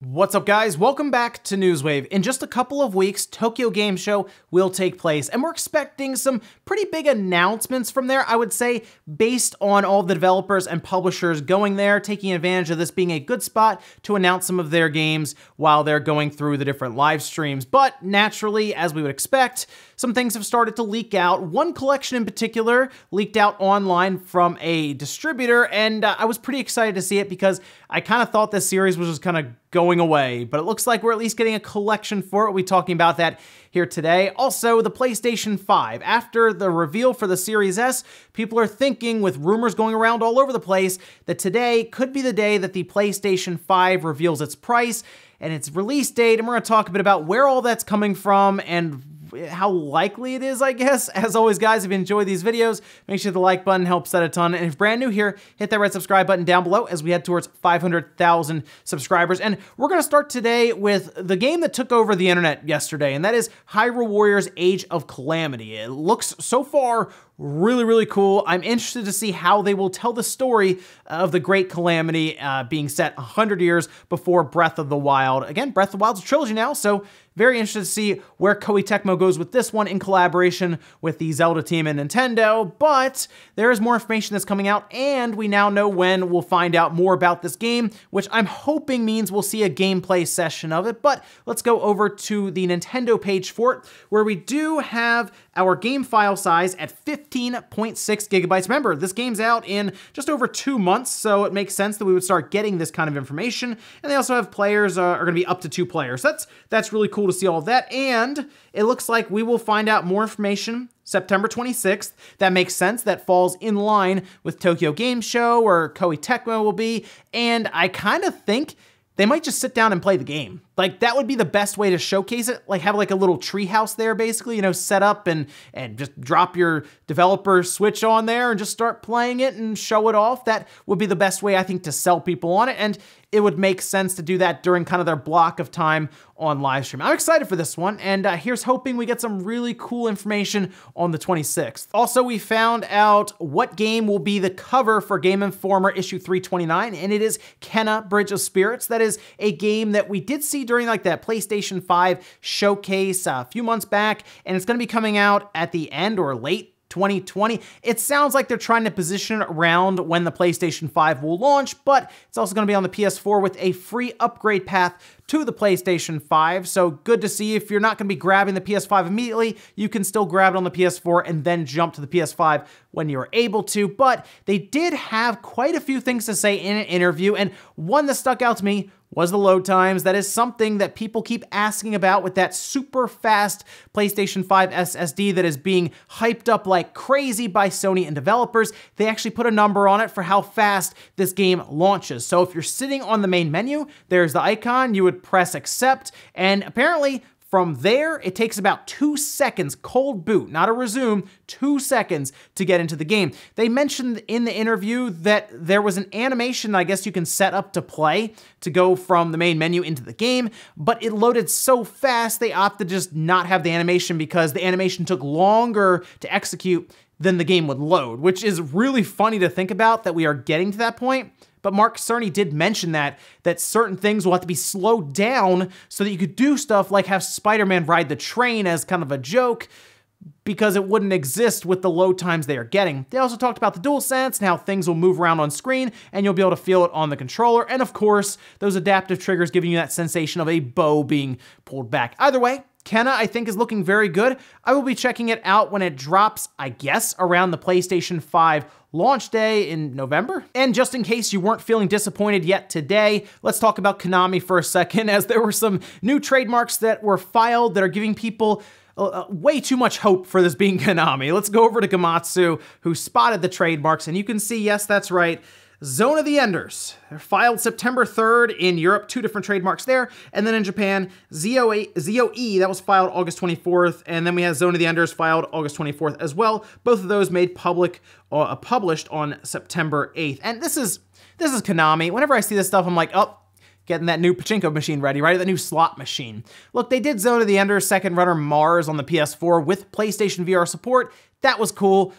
What's up, guys? Welcome back to Newswave. In just a couple of weeks, Tokyo Game Show will take place, and we're expecting some pretty big announcements from there, I would say, based on all the developers and publishers going there, taking advantage of this being a good spot to announce some of their games while they're going through the different live streams. But naturally, as we would expect, some things have started to leak out. One collection in particular leaked out online from a distributor, and I was pretty excited to see it because I kind of thought this series was just kind of going away, but it looks like we're at least getting a collection for it. We'll be talking about that here today. Also, the PlayStation 5. After the reveal for the Series S, people are thinking, with rumors going around all over the place, that today could be the day that the PlayStation 5 reveals its price and its release date, and we're going to talk a bit about where all that's coming from and how likely it is, I guess. As always, guys, if you enjoy these videos, make sure the like button helps out a ton. And if you're brand new here, hit that red subscribe button down below as we head towards 500,000 subscribers. And we're going to start today with the game that took over the internet yesterday, and that is Hyrule Warriors Age of Calamity. It looks so far really cool. I'm interested to see how they will tell the story of the Great Calamity being set 100 years before Breath of the Wild. Again, Breath of the Wild's a trilogy now, so very interested to see where Koei Tecmo goes with this one in collaboration with the Zelda team and Nintendo, but there is more information that's coming out, and we now know when we'll find out more about this game, which I'm hoping means we'll see a gameplay session of it. But let's go over to the Nintendo page for it, where we do have our game file size at 15.6 gigabytes. Remember, this game's out in just over 2 months, so it makes sense that we would start getting this kind of information. And they also have players are going to be up to 2 players. That's really cool to see all of that. And it looks like we will find out more information September 26th. That makes sense. That falls in line with Tokyo Game Show, where Koei Tecmo will be. And I kind of think they might just sit down and play the game. Like, that would be the best way to showcase it. Like, have like a little treehouse there, basically, you know, set up and just drop your developer switch on there and just start playing it and show it off. That would be the best way, I think, to sell people on it. And it would make sense to do that during kind of their block of time on live stream. I'm excited for this one, and here's hoping we get some really cool information on the 26th. Also, we found out what game will be the cover for Game Informer issue 329, and it is Kena Bridge of Spirits. That is a game that we did see during like that PlayStation 5 showcase a few months back, and it's going to be coming out at the end or late 2020. It sounds like they're trying to position it around when the PlayStation 5 will launch, but it's also going to be on the PS4 with a free upgrade path to the PlayStation 5, so good to see. If you're not going to be grabbing the PS5 immediately, you can still grab it on the PS4 and then jump to the PS5 when you're able to. But they did have quite a few things to say in an interview, and one that stuck out to me was the load times. That is something that people keep asking about with that super fast PlayStation 5 SSD that is being hyped up like crazy by Sony and developers. They actually put a number on it for how fast this game launches. So if you're sitting on the main menu, there's the icon, you would press accept, and apparently from there, it takes about 2 seconds, cold boot, not a resume, 2 seconds to get into the game. They mentioned in the interview that there was an animation I guess you can set up to play to go from the main menu into the game, but it loaded so fast they opted to just not have the animation because the animation took longer to execute than the game would load, which is really funny to think about that we are getting to that point. But Mark Cerny did mention that certain things will have to be slowed down so that you could do stuff like have Spider-Man ride the train as kind of a joke, because it wouldn't exist with the load times they are getting. They also talked about the DualSense and how things will move around on screen and you'll be able to feel it on the controller. And of course, those adaptive triggers giving you that sensation of a bow being pulled back. Either way, Kena, I think, is looking very good. I will be checking it out when it drops, I guess, around the PlayStation 5 launch day in November. And just in case you weren't feeling disappointed yet today, let's talk about Konami for a second, as there were some new trademarks that were filed that are giving people way too much hope for this being Konami. Let's go over to Gamatsu, who spotted the trademarks, and you can see, yes, that's right, Zone of the Enders. They're filed September 3rd in Europe, 2 different trademarks there. And then in Japan, ZOE, that was filed August 24th. And then we have Zone of the Enders filed August 24th as well. Both of those made published on September 8th. And this is Konami. Whenever I see this stuff, I'm like, oh, getting that new pachinko machine ready, right? That new slot machine. Look, they did Zone of the Enders Second Runner Mars on the PS4 with PlayStation VR support. That was cool.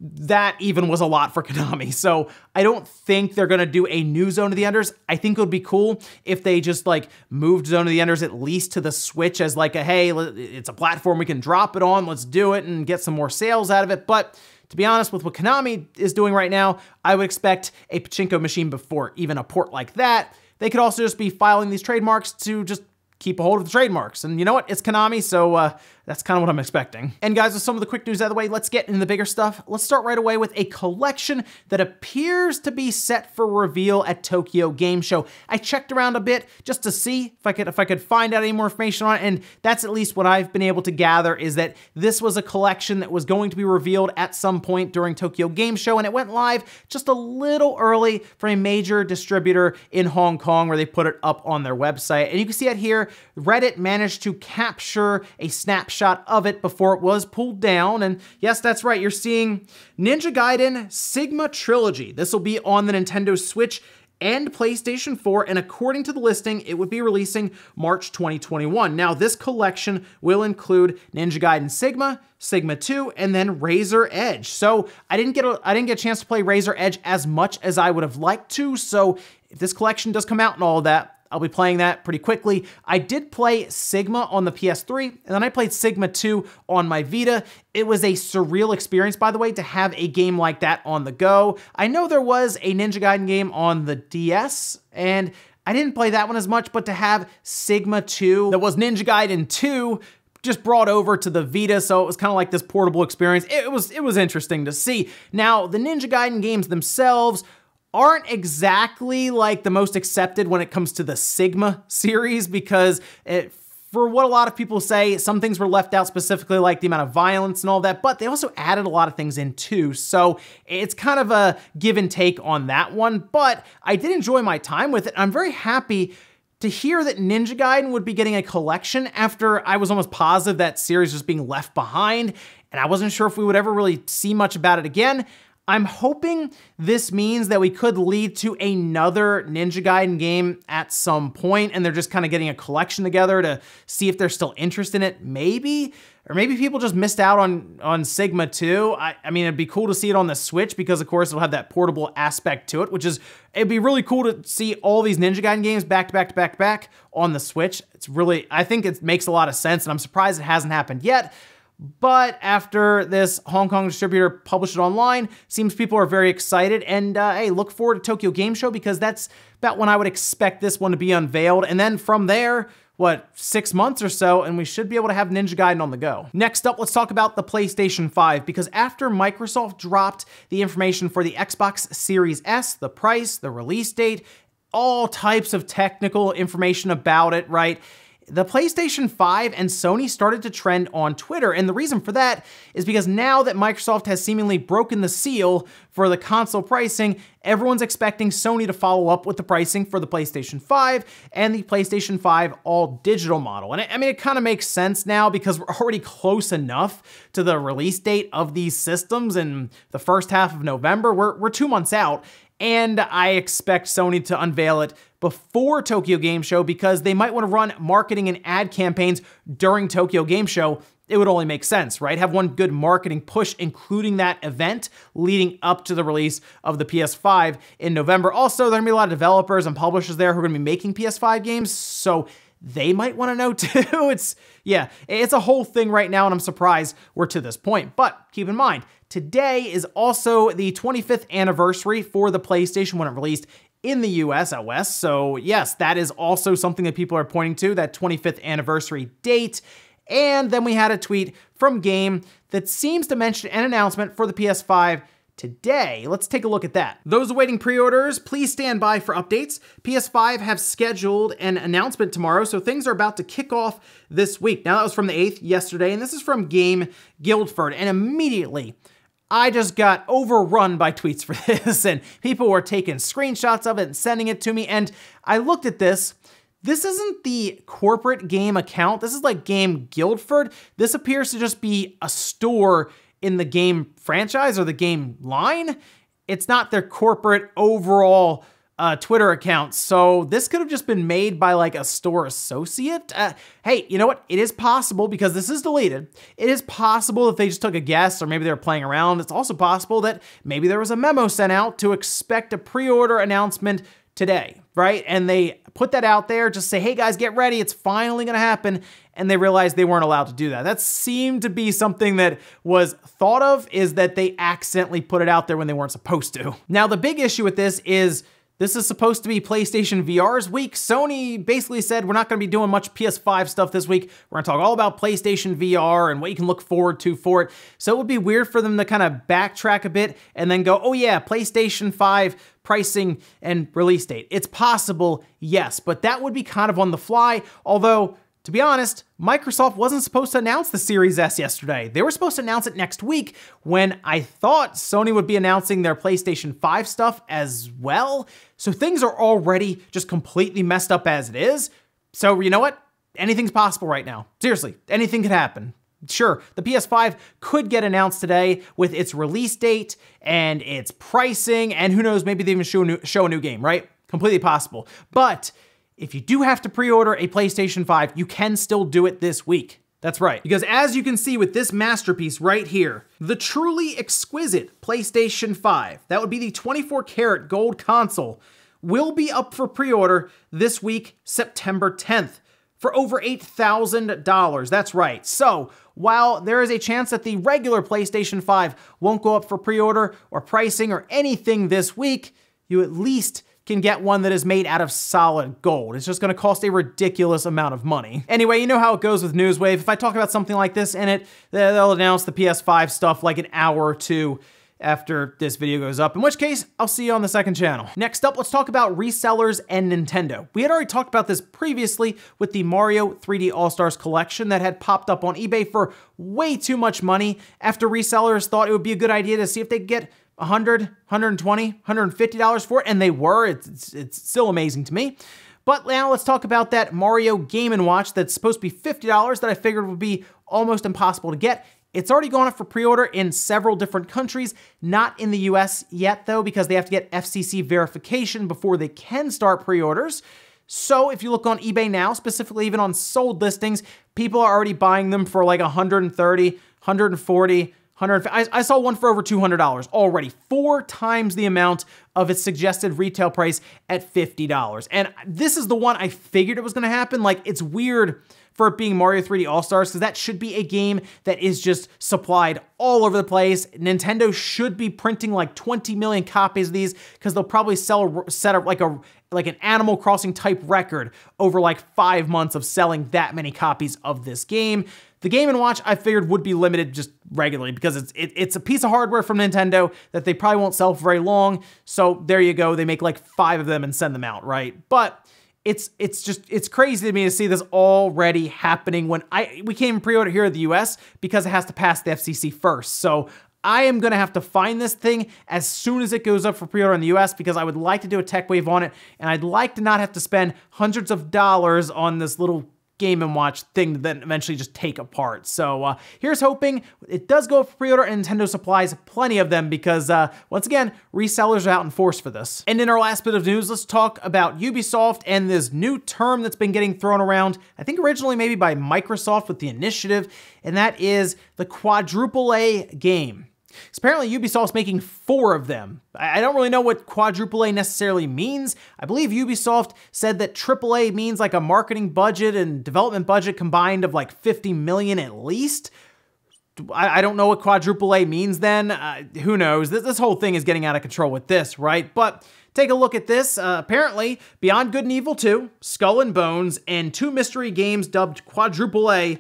that even was a lot for Konami. So I don't think they're gonna do a new Zone of the Enders. I think it would be cool if they just like moved Zone of the Enders at least to the Switch as like a, hey, it's a platform we can drop it on, let's do it and get some more sales out of it. But to be honest, with what Konami is doing right now, I would expect a pachinko machine before even a port like that. They could also just be filing these trademarks to just keep a hold of the trademarks. And you know what? It's Konami, so that's kind of what I'm expecting. And guys, with some of the quick news out of the way, let's get into the bigger stuff. Let's start right away with a collection that appears to be set for reveal at Tokyo Game Show. I checked around a bit just to see if I could find out any more information on it, and that's at least what I've been able to gather, is that this was a collection that was going to be revealed at some point during Tokyo Game Show, and it went live just a little early for a major distributor in Hong Kong, where they put it up on their website. And you can see it here. Reddit managed to capture a snapshot of it before it was pulled down. And yes, that's right, you're seeing Ninja Gaiden Sigma Trilogy. This will be on the Nintendo Switch and PlayStation 4, and according to the listing, it would be releasing March 2021. Now, this collection will include Ninja Gaiden Sigma, Sigma 2, and then Razor Edge. So I didn't get a chance to play Razor Edge as much as I would have liked to, so if this collection does come out and all of that, I'll be playing that pretty quickly. I did play Sigma on the PS3, and then I played Sigma 2 on my Vita. It was a surreal experience, by the way, to have a game like that on the go. I know there was a Ninja Gaiden game on the DS, and I didn't play that one as much, but to have Sigma 2, that was Ninja Gaiden 2, just brought over to the Vita, so it was kind of like this portable experience. It was interesting to see. Now, the Ninja Gaiden games themselves aren't exactly like the most accepted when it comes to the Sigma series, because for what a lot of people say, some things were left out, specifically like the amount of violence and all that, but they also added a lot of things in too. So it's kind of a give and take on that one, but I did enjoy my time with it. I'm very happy to hear that Ninja Gaiden would be getting a collection after I was almost positive that series was being left behind, and I wasn't sure if we would ever really see much about it again. I'm hoping this means that we could lead to another Ninja Gaiden game at some point, and they're just kind of getting a collection together to see if they're still interested in it, maybe? Or maybe people just missed out on Sigma 2. I mean, it'd be cool to see it on the Switch because, of course, it'll have that portable aspect to it, it'd be really cool to see all these Ninja Gaiden games back to back to back to back on the Switch. I think it makes a lot of sense, and I'm surprised it hasn't happened yet. But after this Hong Kong distributor published it online, seems people are very excited, and hey, look forward to Tokyo Game Show, because that's about when I would expect this one to be unveiled. And then from there, 6 months or so, and we should be able to have Ninja Gaiden on the go. Next up, let's talk about the PlayStation 5, because after Microsoft dropped the information for the Xbox Series S, the price, the release date, all types of technical information about it, right? The PlayStation 5 and Sony started to trend on Twitter, and the reason for that is because now that Microsoft has seemingly broken the seal for the console pricing, everyone's expecting Sony to follow up with the pricing for the PlayStation 5 and the PlayStation 5 all-digital model. And I mean, it kind of makes sense now because we're already close enough to the release date of these systems in the first half of November. We're 2 months out, and I expect Sony to unveil it before Tokyo Game Show because they might want to run marketing and ad campaigns during Tokyo Game Show. It would only make sense, right? Have one good marketing push, including that event leading up to the release of the PS5 in November. Also, there are going to be a lot of developers and publishers there who are going to be making PS5 games, so they might want to know too. It's a whole thing right now, and I'm surprised we're to this point. But keep in mind, today is also the 25th anniversary for the PlayStation when it released in the US out west. So yes, that is also something that people are pointing to, that 25th anniversary date. And then we had a tweet from Game that seems to mention an announcement for the PS5 today. Let's take a look at that. Those awaiting pre-orders, please stand by for updates. PS5 have scheduled an announcement tomorrow, so things are about to kick off this week. Now, that was from the 8th yesterday, and this is from Game Guildford, and immediately I just got overrun by tweets for this, and people were taking screenshots of it and sending it to me, and I looked at this. This isn't the corporate Game account. This is like Game Guildford. This appears to just be a store in the Game franchise or the Game line. It's not their corporate overall Twitter accounts. So this could have just been made by like a store associate. Hey, you know what? It is possible, because this is deleted. It is possible that they just took a guess, or maybe they were playing around. It's also possible that maybe there was a memo sent out to expect a pre-order announcement today, right? And they put that out there, just say, hey guys, get ready, it's finally gonna happen. And they realized they weren't allowed to do that. That seemed to be something that was thought of, is that they accidentally put it out there when they weren't supposed to. Now, the big issue with this is supposed to be PlayStation VR's week. Sony basically said, we're not gonna be doing much PS5 stuff this week. We're gonna talk all about PlayStation VR and what you can look forward to for it. So it would be weird for them to kind of backtrack a bit and then go, oh yeah, PlayStation 5 pricing and release date. It's possible, yes, but that would be kind of on the fly. Although, to be honest, Microsoft wasn't supposed to announce the Series S yesterday. They were supposed to announce it next week, when I thought Sony would be announcing their PlayStation 5 stuff as well. So things are already just completely messed up as it is. So you know what? Anything's possible right now. Seriously, anything could happen. Sure, the PS5 could get announced today with its release date and its pricing, and who knows, maybe they even show a new game, right? Completely possible. But if you do have to pre-order a PlayStation 5, you can still do it this week. That's right, because as you can see with this masterpiece right here, the truly exquisite PlayStation 5, that would be the 24-karat gold console, will be up for pre-order this week, September 10th, for over $8,000. That's right. So while there is a chance that the regular PlayStation 5 won't go up for pre-order or pricing or anything this week, you at least can get one that is made out of solid gold. It's just gonna cost a ridiculous amount of money. Anyway, you know how it goes with Newswave. If I talk about something like this in it, they'll announce the PS5 stuff like an hour or two after this video goes up, in which case, I'll see you on the second channel. Next up, let's talk about resellers and Nintendo. We had already talked about this previously with the Mario 3D All-Stars collection that had popped up on eBay for way too much money after resellers thought it would be a good idea to see if they could get $100, $120, $150 for it, and they were. It's still amazing to me. But now let's talk about that Mario Game & Watch that's supposed to be $50 that I figured would be almost impossible to get. It's already gone up for pre-order in several different countries, not in the US yet though, because they have to get FCC verification before they can start pre-orders. So if you look on eBay now, specifically even on sold listings, people are already buying them for like $130, $140, I saw one for over $200 already, 4 times the amount of its suggested retail price at $50. And this is the one I figured it was gonna happen. Like, it's weird for it being Mario 3D All-Stars, because that should be a game that is just supplied all over the place. Nintendo should be printing like 20 million copies of these, because they'll probably set up like an Animal Crossing type record over like 5 months of selling that many copies of this game. The Game & Watch I figured would be limited just regularly, because it's a piece of hardware from Nintendo that they probably won't sell for very long. So there you go, they make like 5 of them and send them out, right? But it's crazy to me to see this already happening when we can't even pre-order here in the US because it has to pass the FCC first. So I am gonna have to find this thing as soon as it goes up for pre-order in the US, because I would like to do a tech wave on it, and I'd like to not have to spend hundreds of dollars on this little Game & Watch thing to then eventually just take apart. So here's hoping it does go up for pre-order and Nintendo supplies plenty of them, because once again, resellers are out in force for this. And in our last bit of news, let's talk about Ubisoft and this new term that's been getting thrown around, I think originally maybe by Microsoft with the initiative, and that is the quadruple-A game. So apparently Ubisoft's making 4 of them. I don't really know what quadruple A necessarily means. I believe Ubisoft said that AAA means like a marketing budget and development budget combined of like 50 million at least. I don't know what quadruple A means then. Who knows? This whole thing is getting out of control with this, right? But take a look at this. Apparently, Beyond Good and Evil 2, Skull and Bones, and 2 mystery games dubbed quadruple A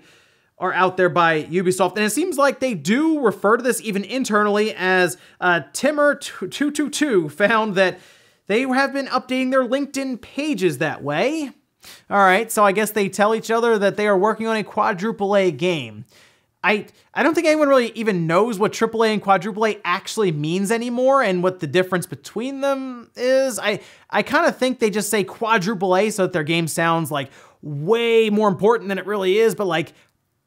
are out there by Ubisoft, and it seems like they do refer to this even internally, as Timmer222 found that they have been updating their LinkedIn pages that way. All right, so I guess they tell each other that they are working on a quadruple A game. I don't think anyone really even knows what AAA and quadruple A actually means anymore, and what the difference between them is. I kind of think they just say quadruple A so that their game sounds like way more important than it really is, but like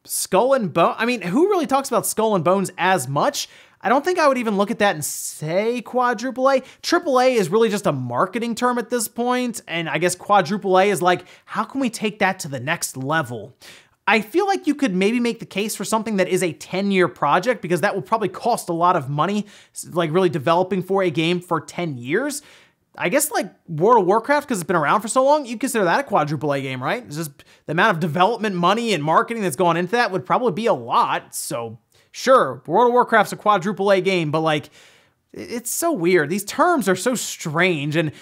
Skull and Bones, I mean, who really talks about Skull and Bones as much? I don't think I would even look at that and say quadruple A. Triple A is really just a marketing term at this point, and I guess quadruple A is like, how can we take that to the next level? I feel like you could maybe make the case for something that is a 10-year project, because that will probably cost a lot of money, like really developing for a game for 10 years. I guess like World of Warcraft, because it's been around for so long, you consider that a quadruple A game, right? It's just the amount of development money and marketing that's gone into that would probably be a lot, so sure, World of Warcraft's a quadruple A game, but like, it's so weird. These terms are so strange, and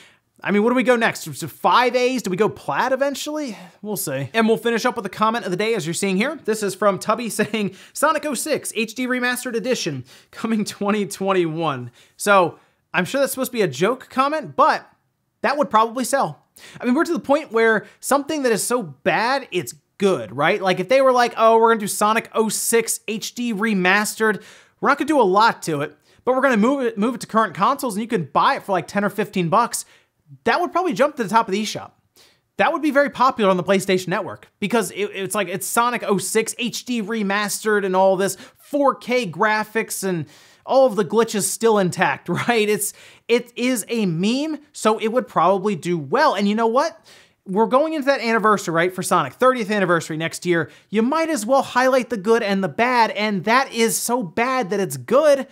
I mean, what do we go next? So 5 A's? Do we go plat eventually? We'll see. And we'll finish up with a comment of the day, as you're seeing here. This is from Tubby saying, Sonic 06 HD Remastered Edition coming 2021. So I'm sure that's supposed to be a joke comment, but that would probably sell. I mean, we're to the point where something that is so bad, it's good, right? Like if they were like, oh, we're gonna do Sonic 06 HD Remastered, we're not gonna do a lot to it, but we're gonna move it to current consoles and you can buy it for like 10 or 15 bucks. That would probably jump to the top of the eShop. That would be very popular on the PlayStation Network because it's like, it's Sonic 06 HD Remastered and all this 4K graphics and all of the glitches still intact, right? It is a meme, so it would probably do well. And you know what? We're going into that anniversary, right, for Sonic, 30th anniversary next year. You might as well highlight the good and the bad, and that is so bad that it's good.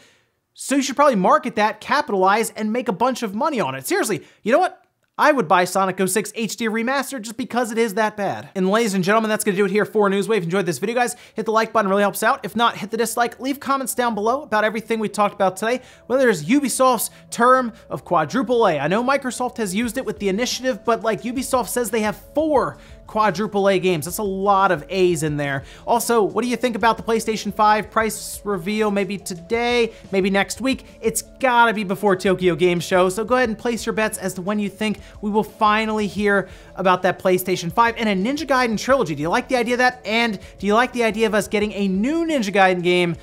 So you should probably market that, capitalize, and make a bunch of money on it. Seriously, you know what? I would buy Sonic 06 HD Remastered just because it is that bad. And ladies and gentlemen, that's gonna do it here for Newswave. If you enjoyed this video, guys, hit the like button, really helps out. If not, hit the dislike. Leave comments down below about everything we talked about today, whether it's Ubisoft's term of quadruple A. I know Microsoft has used it with the initiative, but like Ubisoft says they have 4 quadruple A games. That's a lot of A's in there. Also, what do you think about the PlayStation 5 price reveal? Maybe today, maybe next week. It's gotta be before Tokyo Game Show, so go ahead and place your bets as to when you think we will finally hear about that PlayStation 5 and a Ninja Gaiden trilogy. Do you like the idea of that? And do you like the idea of us getting a new Ninja Gaiden game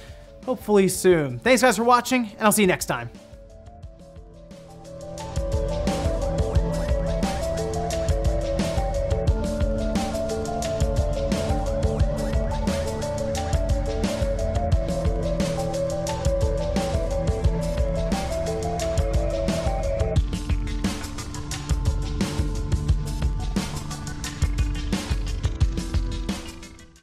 hopefully soon? Thanks guys for watching, and I'll see you next time.